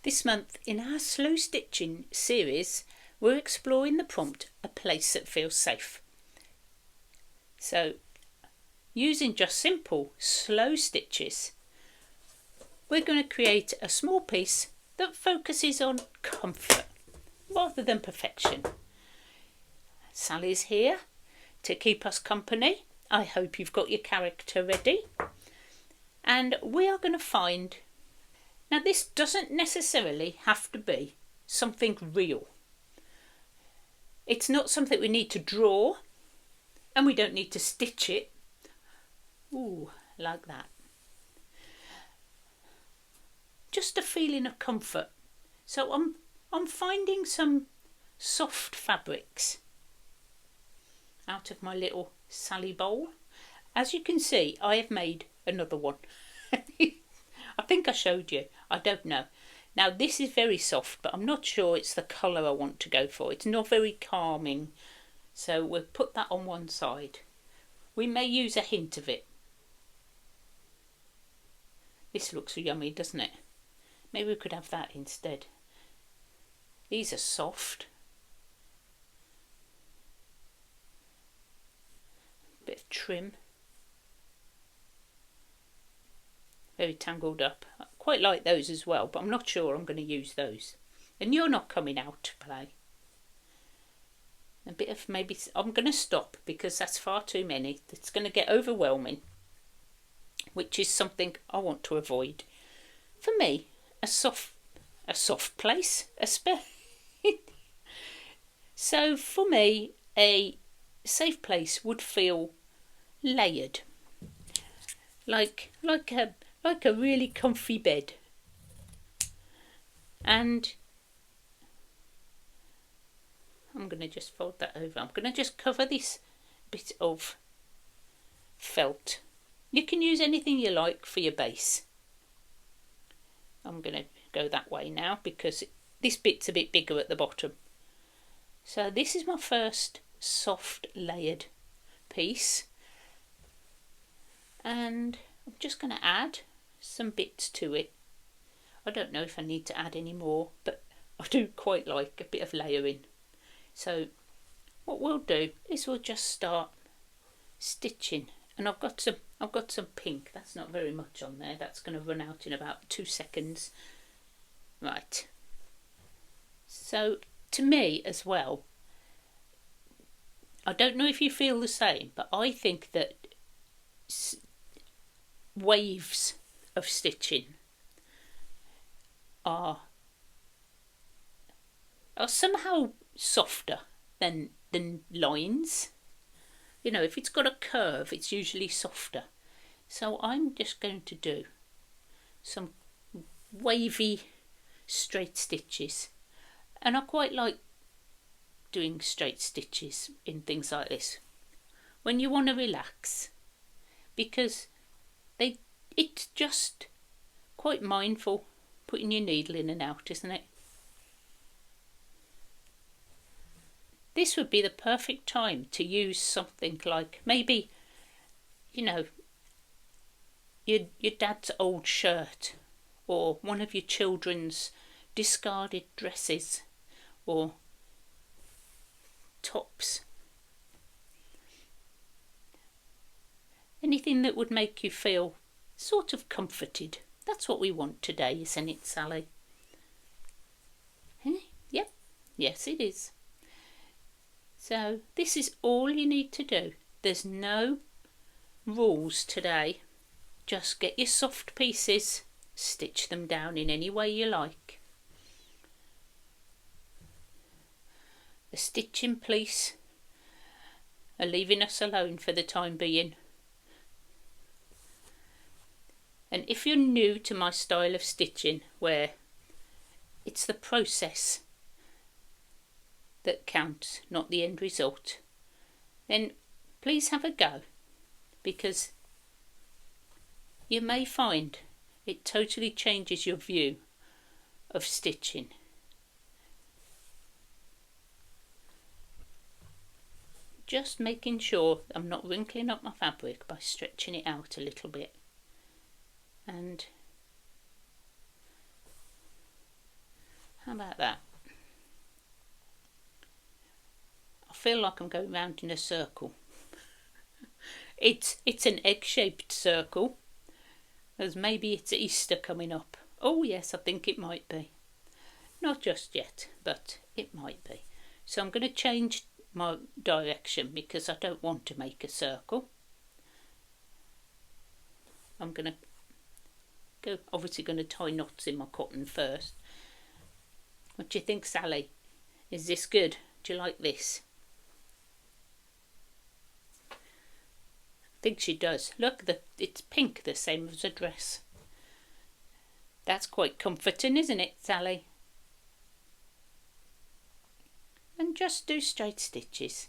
This month in our slow stitching series we're exploring the prompt "a place that feels safe". So using just simple slow stitches we're going to create a small piece that focuses on comfort rather than perfection. Sally's here to keep us company. I hope you've got your character ready, and we are going to find. Now this doesn't necessarily have to be something real. It's not something we need to draw, and we don't need to stitch it. Ooh, like that. Just a feeling of comfort. So I'm finding some soft fabrics out of my little Sally bowl. As you can see, I have made another one. I think I showed you. I don't know. Now this is very soft, but I'm not sure it's the colour I want to go for. It's not very calming. So we'll put that on one side. We may use a hint of it. This looks yummy, doesn't it? Maybe we could have that instead. These are soft. Bit of trim. Very tangled up. I quite like those as well, but I'm not sure I'm going to use those. And you're not coming out to play. A bit of maybe, I'm going to stop because that's far too many. It's going to get overwhelming, which is something I want to avoid. For me, a soft place, So for me, a safe place would feel layered, like a really comfy bed. And I'm going to just fold that over. I'm going to just cover this bit of felt. You can use anything you like for your base. I'm going to go that way now because this bit's a bit bigger at the bottom. So this is my first soft layered piece, and I'm just going to add some bits to it. I don't know if I need to add any more, but I do quite like a bit of layering. So what we'll do is we'll just start stitching, and I've got some pink. That's not very much on there. That's going to run out in about 2 seconds. Right. So to me as well, I don't know if you feel the same, but I think that waves of stitching are somehow softer than lines. You know, if it's got a curve, it's usually softer. So I'm just going to do some wavy straight stitches, and I quite like doing straight stitches in things like this when you want to relax, because it's just quite mindful putting your needle in and out, isn't it? This would be the perfect time to use something like maybe, you know, your dad's old shirt, or one of your children's discarded dresses or tops. Anything that would make you feel sort of comforted. That's what we want today, isn't it, Sally? Yep, yes it is. So this is all you need to do. There's no rules today. Just get your soft pieces, stitch them down in any way you like. The stitching police are leaving us alone for the time being. And if you're new to my style of stitching, where it's the process that counts, not the end result, then please have a go, because you may find it totally changes your view of stitching. Just making sure I'm not wrinkling up my fabric by stretching it out a little bit. And How about that? I feel like I'm going round in a circle. It's an egg-shaped circle, as maybe it's Easter coming up. Oh yes, I think it might be. Not just yet, but it might be. So I'm going to change my direction because I don't want to make a circle. I'm going to go, obviously going to tie knots in my cotton first. What do you think, Sally? Is this good? Do you like this? I think she does. Look, it's pink, the same as a dress. That's quite comforting, isn't it, Sally? And just do straight stitches.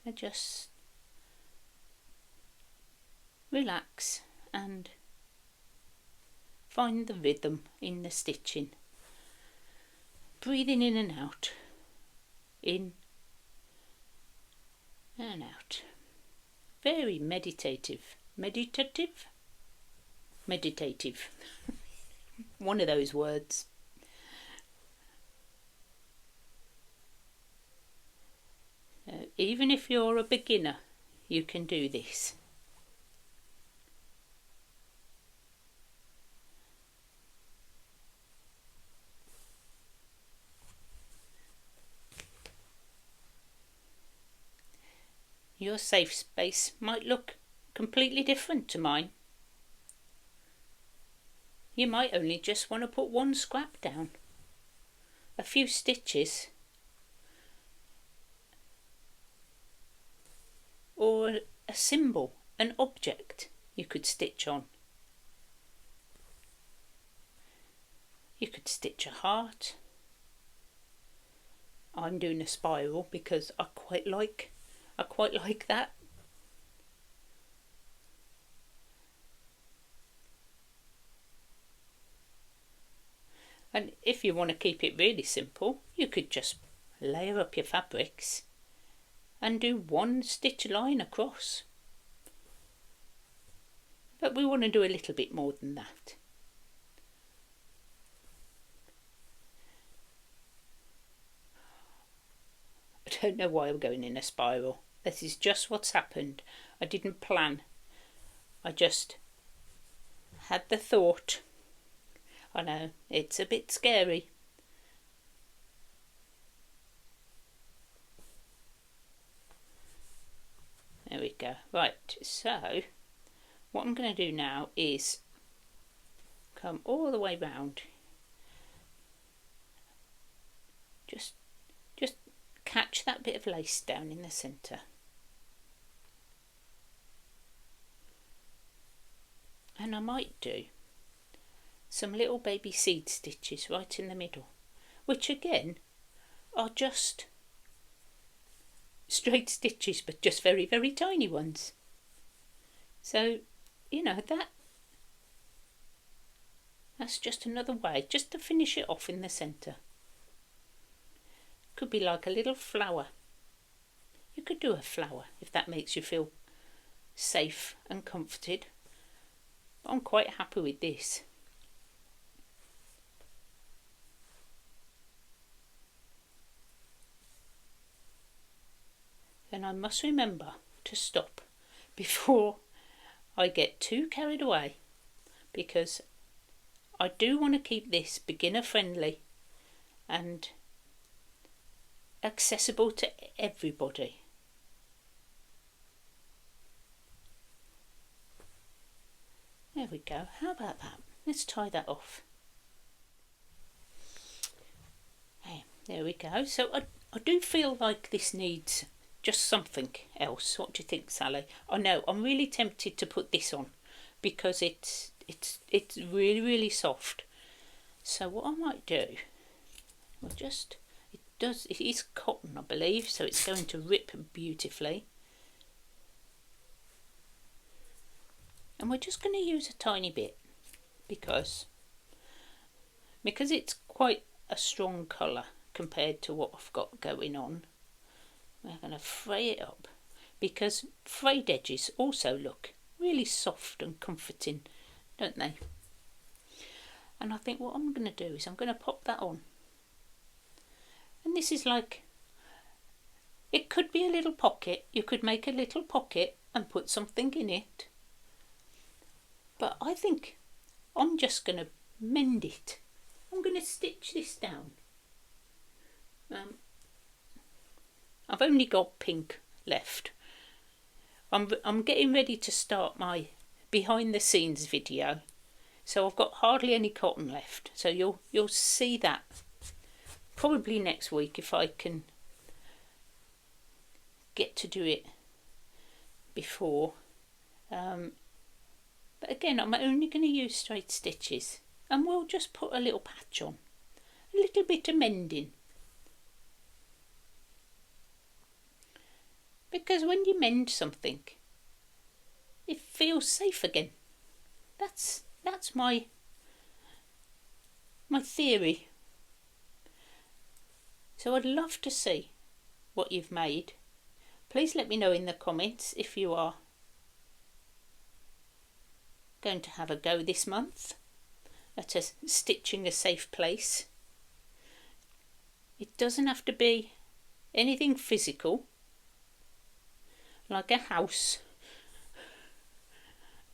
And just relax and find the rhythm in the stitching. Breathing in and out. In and out. Very meditative. Meditative? Meditative. One of those words. Even if you're a beginner, you can do this. Your safe space might look completely different to mine. You might only just want to put one scrap down, a few stitches, or a symbol, an object you could stitch on. You could stitch a heart. I'm doing a spiral because I quite like that. And if you want to keep it really simple, you could just layer up your fabrics and do one stitch line across. But we want to do a little bit more than that. I don't know why I'm going in a spiral. This is just what's happened. I didn't plan. I just had the thought. I know, it's a bit scary. There we go. Right, so what I'm going to do now is come all the way round. Just catch that bit of lace down in the centre. And I might do some little baby seed stitches right in the middle, which again are just straight stitches, but just very, very tiny ones. So, you know, that's just another way, just to finish it off in the centre. Could be like a little flower. You could do a flower if that makes you feel safe and comforted. But I'm quite happy with this. Then I must remember to stop before I get too carried away, because I do want to keep this beginner friendly and accessible to everybody. There we go. How about that? Let's tie that off. Hey, there we go. So I do feel like this needs just something else. What do you think, Sally? I know I'm really tempted to put this on because it's really, really soft. So what I might do, it is cotton, I believe, so it's going to rip beautifully. And we're just going to use a tiny bit because it's quite a strong colour compared to what I've got going on. We're going to fray it up because frayed edges also look really soft and comforting don't they? And I think what I'm going to do is I'm going to pop that on. And this is like, it could be a little pocket. You could make a little pocket and put something in it. But I think I'm just going to mend it. I'm going to stitch this down. I've only got pink left. I'm getting ready to start my behind the scenes video, so I've got hardly any cotton left. So you'll see that probably next week if I can get to do it before. But again, I'm only going to use straight stitches, and we'll just put a little patch on, a little bit of mending. Because when you mend something, it feels safe again. That's my theory. So I'd love to see what you've made. Please let me know in the comments if you are going to have a go this month at stitching a safe place. It doesn't have to be anything physical, like a house,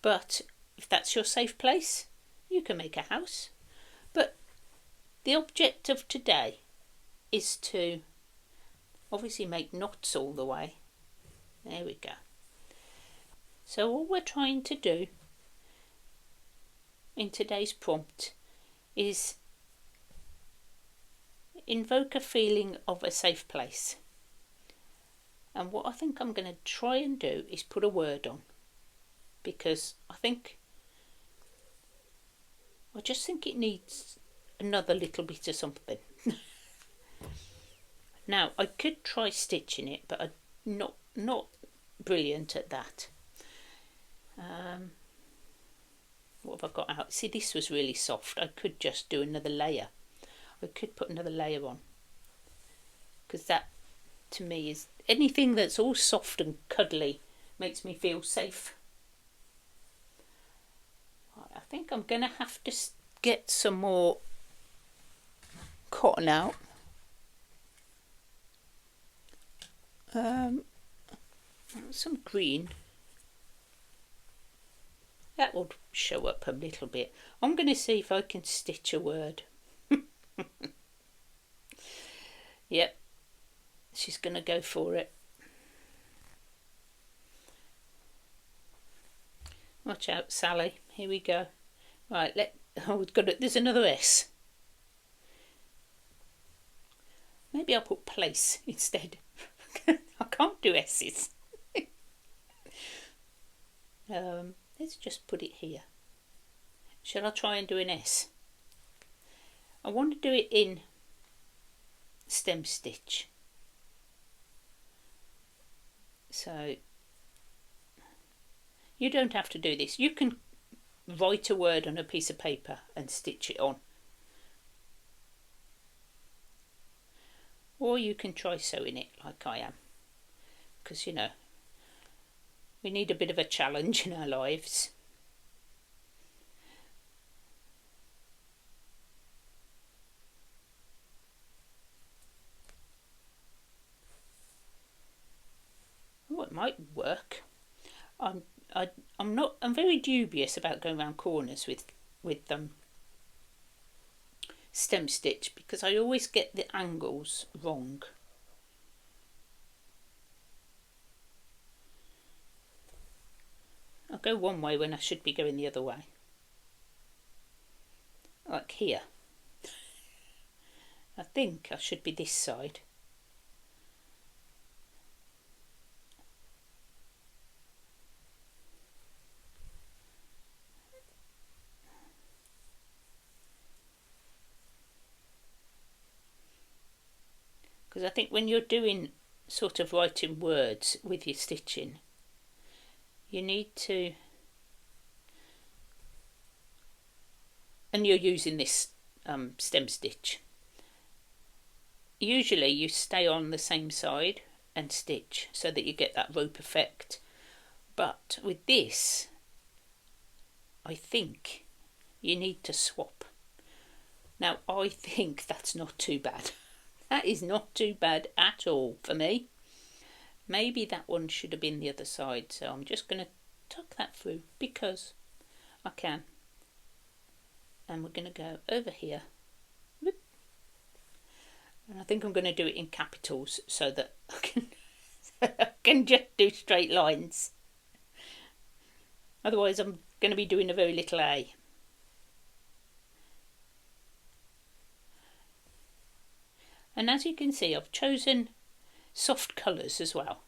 but if that's your safe place, you can make a house. But the object of today is to obviously make knots all the way. There we go. So all we're trying to do in today's prompt is invoke a feeling of a safe place. And what I think I'm going to try and do is put a word on, because I just think it needs another little bit of something. Now I could try stitching it, but I'm not brilliant at that. What have I got out? See, this was really soft. I could just do another layer. I could put another layer on, because that to me is anything that's all soft and cuddly makes me feel safe. I think I'm going to have to get some more cotton out. Some green. That will show up a little bit. I'm going to see if I can stitch a word. Yep, she's going to go for it. Watch out, Sally. Here we go. Right, there's another S. Maybe I'll put place instead. I can't do S's. Let's just put it here. Shall I try and do an S? I want to do it in stem stitch. So you don't have to do this. You can write a word on a piece of paper and stitch it on. Or you can try sewing it like I am. Because, you know, we need a bit of a challenge in our lives. Oh, it might work. I'm very dubious about going around corners with stem stitch, because I always get the angles wrong. I'll go one way when I should be going the other way. Like here. I think I should be this side. Because I think when you're doing sort of writing words with your stitching, you need to, and you're using this stem stitch, usually you stay on the same side and stitch so that you get that rope effect. But with this, I think you need to swap. Now, I think that's not too bad. That is not too bad at all for me. Maybe that one should have been the other side, so I'm just going to tuck that through because I can. And we're going to go over here. Whoop. And I think I'm going to do it in capitals so that I can just do straight lines. Otherwise I'm going to be doing a very little A. And as you can see, I've chosen soft colours as well.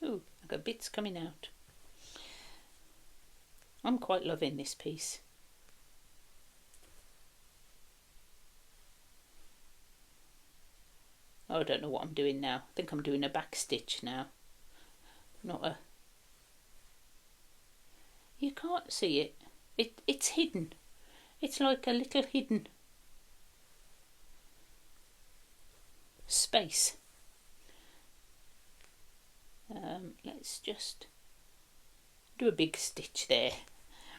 Ooh, I've got bits coming out. I'm quite loving this piece. Oh, I don't know what I'm doing now. I think I'm doing a back stitch now. Not a... You can't see it. It's hidden. It's like a little hidden space. Let's just do a big stitch there.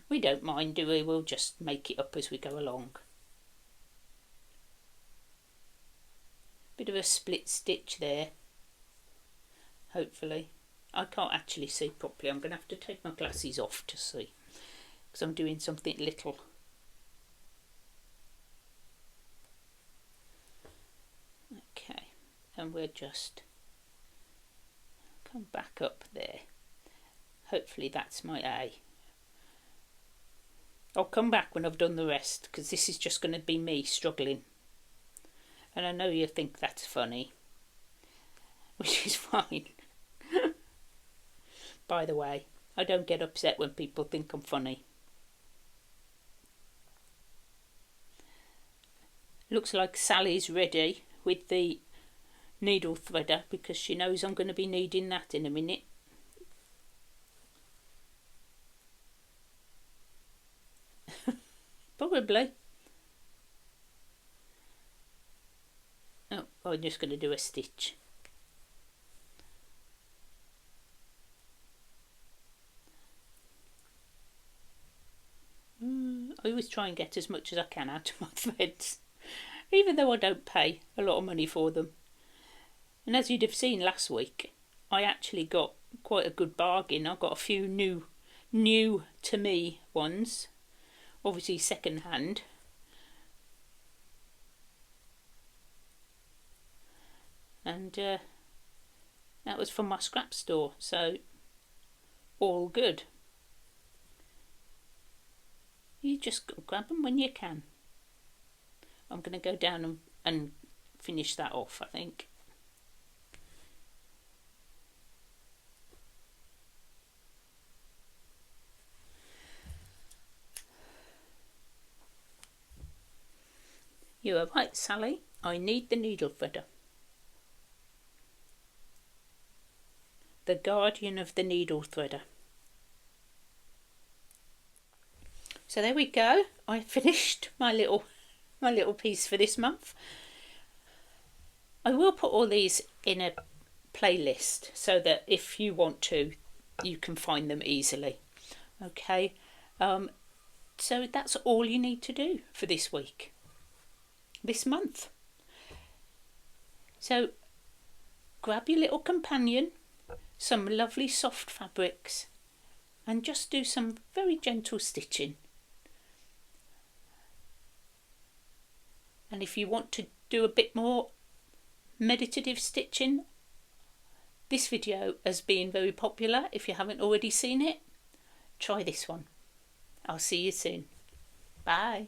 We don't mind, do we? We'll just make it up as we go along. Bit of a split stitch there, hopefully. I can't actually see properly. I'm going to have to take my glasses off to see, because I'm doing something little. Okay, and we'll just come back up there. Hopefully that's my A. I'll come back when I've done the rest, because this is just going to be me struggling. And I know you think that's funny, which is fine. By the way, I don't get upset when people think I'm funny. Looks like Sally's ready with the needle threader because she knows I'm going to be needing that in a minute. Probably. Oh, I'm just going to do a stitch. I always try and get as much as I can out of my threads, even though I don't pay a lot of money for them. And as you'd have seen last week, I actually got quite a good bargain. I got a few new to me ones, obviously second hand. And that was from my scrap store, so all good. You just grab them when you can. I'm going to go down and finish that off, I think. You are right, Sally. I need the needle threader. The guardian of the needle threader. So there we go. I finished my little piece for this month. I will put all these in a playlist so that if you want to, you can find them easily. Okay. So that's all you need to do for this week, this month. So grab your little companion, some lovely soft fabrics, and just do some very gentle stitching. And if you want to do a bit more meditative stitching, this video has been very popular. If you haven't already seen it, try this one. I'll see you soon. Bye.